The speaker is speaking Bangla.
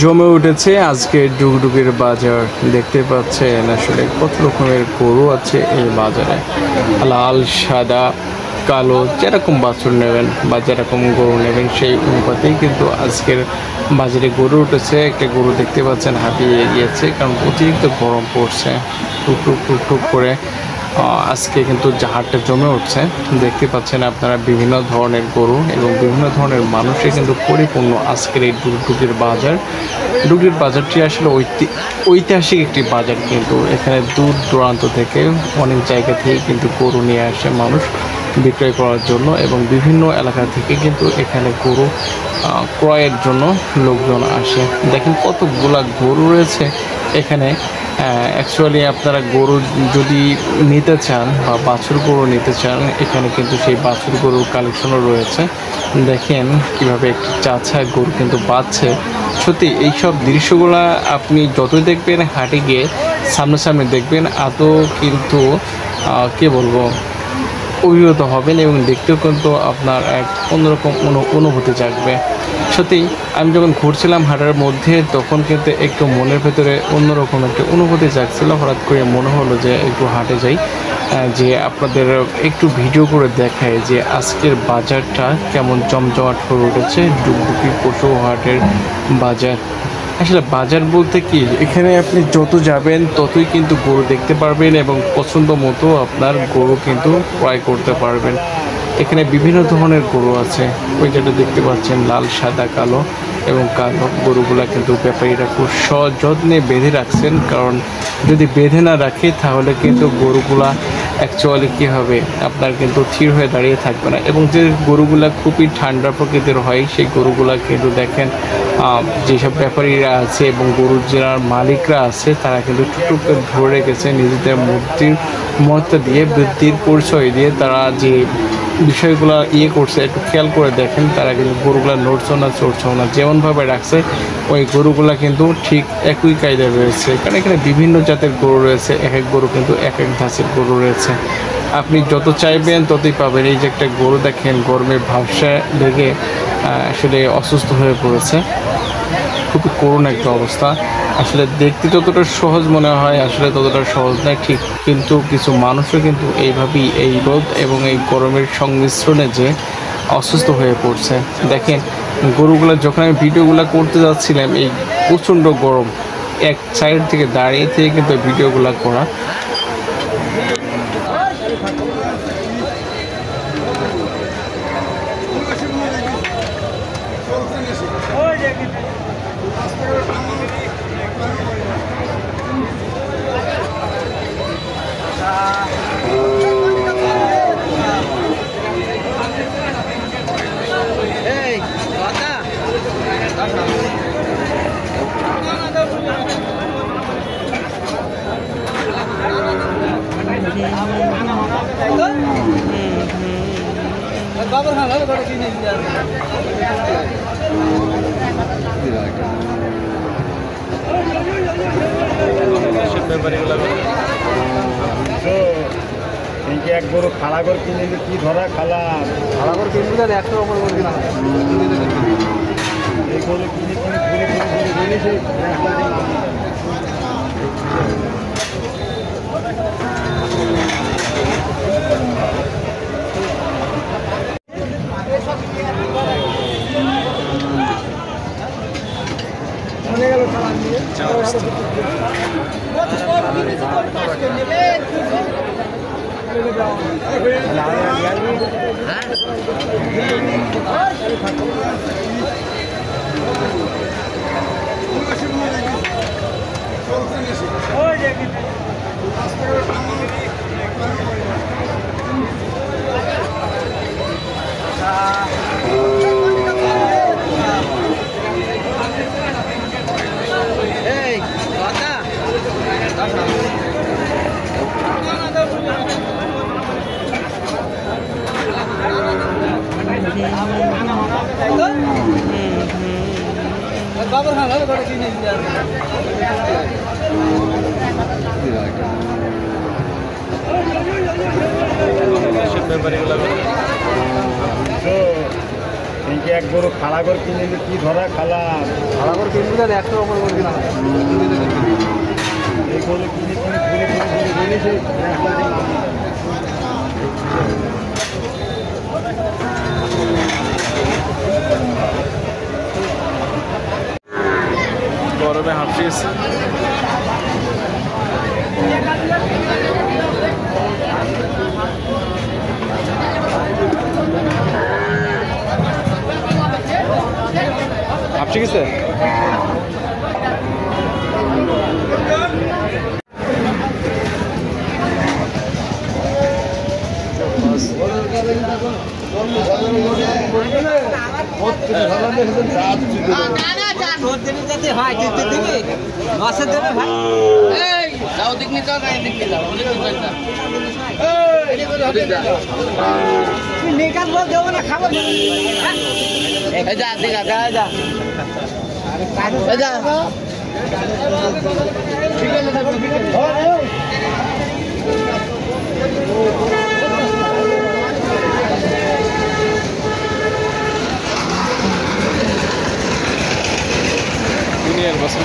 জমে উঠেছে আজকে ডুগডুগের বাজার। দেখতে পাচ্ছেন আসলে কত রকমের গরু আছে এই বাজারে। লাল, সাদা, কালো, যেরকম বাছুর নেবেন বা যেরকম গরু নেবেন সেই অনুপাতেই কিন্তু আজকের বাজারে গরু উঠেছে। একটা গরু দেখতে পাচ্ছেন হাঁপিয়ে গিয়েছে, কারণ অতিরিক্ত গরম পড়ছে। টুকটুক টুকটুক করে আজকে কিন্তু হাটটা জমে উঠছে। দেখতে পাচ্ছেন আপনারা বিভিন্ন ধরনের গরু এবং বিভিন্ন ধরনের মানুষে কিন্তু পরিপূর্ণ আজকের এই ডুগডুগের বাজার। ডুগডুগের বাজারটি আসলে ঐতিহাসিক একটি বাজার, কিন্তু এখানে দূর দূরান্ত থেকে অনেক জায়গা থেকে কিন্তু গরু নিয়ে আসে মানুষ বিক্রয় করার জন্য, এবং বিভিন্ন এলাকা থেকে কিন্তু এখানে গরু ক্রয়ের জন্য লোকজন আসে। দেখেন কতগুলা গরু রয়েছে এখানে। অ্যাকচুয়ালি আপনারা গরু যদি নিতে চান বা বাছুর গরু নিতে চান, এখানে কিন্তু সেই বাছুর গরুর কালেকশনও রয়েছে। দেখেন কিভাবে একটি চাচা গরু কিন্তু বাঁচছে। সত্যি এইসব দৃশ্যগুলা আপনি যতই দেখবেন হাটে গিয়ে সামনাসামনি দেখবেন, এত কিন্তু কী বলবো অভিভূত হবেন এবং দেখতেও কিন্তু আপনার এক অন্যরকম অনুভূতি জাগবে। সত্যি আমি যখন ঘুরছিলাম হাটের মধ্যে, তখন কিন্তু একটু মনের ভেতরে অন্যরকম একটা অনুভূতি জাগছিল। হঠাৎ করে মনে হলো যে একটু হাটে যাই, যে আপনাদের একটু ভিডিও করে দেখায় যে আজকের বাজারটা কেমন জমজমাট হয়ে উঠেছে। ডুগডুগি পশু হাটের বাজার। আসলে বাজার বলতে কি, এখানে আপনি যত যাবেন ততই কিন্তু গরু দেখতে পারবেন এবং পছন্দ মতো আপনার গরু কিন্তু ক্রয় করতে পারবেন। এখানে বিভিন্ন ধরনের গরু আছে। ওই যেটা দেখতে পাচ্ছেন লাল, সাদা, কালো এবং কালো গরুগুলা কিন্তু ব্যাপারীরা খুব সযত্নে বেঁধে রাখছেন, কারণ যদি বেঁধে না রাখে তাহলে কিন্তু গরুগুলা অ্যাকচুয়ালি কী হবে, আপনার কিন্তু স্থির হয়ে দাঁড়িয়ে থাকবে না। এবং যে গরুগুলা খুবই ঠান্ডা প্রকৃতির হয়, সেই গরুগুলা কিন্তু দেখেন যেসব ব্যাপারীরা আছে এবং গরুর যারা মালিকরা আছে, তারা কিন্তু টুকটুক করে ধরে রেখেছে নিজেদের মূর্তির মহত্ব দিয়ে, বৃদ্ধির পরিচয় দিয়ে। তারা যে বিষয়গুলো করছে একটু খেয়াল করে দেখেন, তারা কিন্তু গরুগুলা নড়ছেও না চড়ছেও না, যেমনভাবে রাখছে ওই গরুগুলা কিন্তু ঠিক একই কায়দায় রয়েছে। কারণ এখানে বিভিন্ন জাতের গরু রয়েছে, এক এক গরু কিন্তু এক এক ধাঁচের গরু রয়েছে। আপনি যত চাইবেন ততই পাবেন। এই যে একটা গরু দেখেন, গরমে ভাবসা লেগে আসলে অসুস্থ হয়ে পড়েছে। খুবই করুণ একটা অবস্থা। আসলে দেখতে যতটা সহজ মনে হয়, আসলে ততটা সহজ নয় ঠিক, কিন্তু কিছু মানুষও কিন্তু এইভাবেই এই রোদ এবং এই গরমের সংমিশ্রণে যে অসুস্থ হয়ে পড়ছে। দেখেন গরুগুলো যখন আমি ভিডিওগুলো করতে যাচ্ছিলাম, এই প্রচণ্ড গরম, এক সাইড থেকে দাঁড়িয়ে থেকে কিন্তু ভিডিওগুলো করা। এক গরু খালা করে কিনে কি ধরা খালা করে কিনবি, একশো রকম করে কিনা এই গরু কিনে কিনে ঘুরে ঘুরে ঘুরে ঘুরে গেল খালা নিয়ে এই যে এক গরু খালা করে কিনে কি ধরা খালা খালাগর কিনবি না 100 অফার করে দিলাম এই গরু কিনে কিনে ঘুরে ঘুরে ঘুরে ঘুরে গরমে হাফিজ হাফসি গেছে দুনিয়ার বছর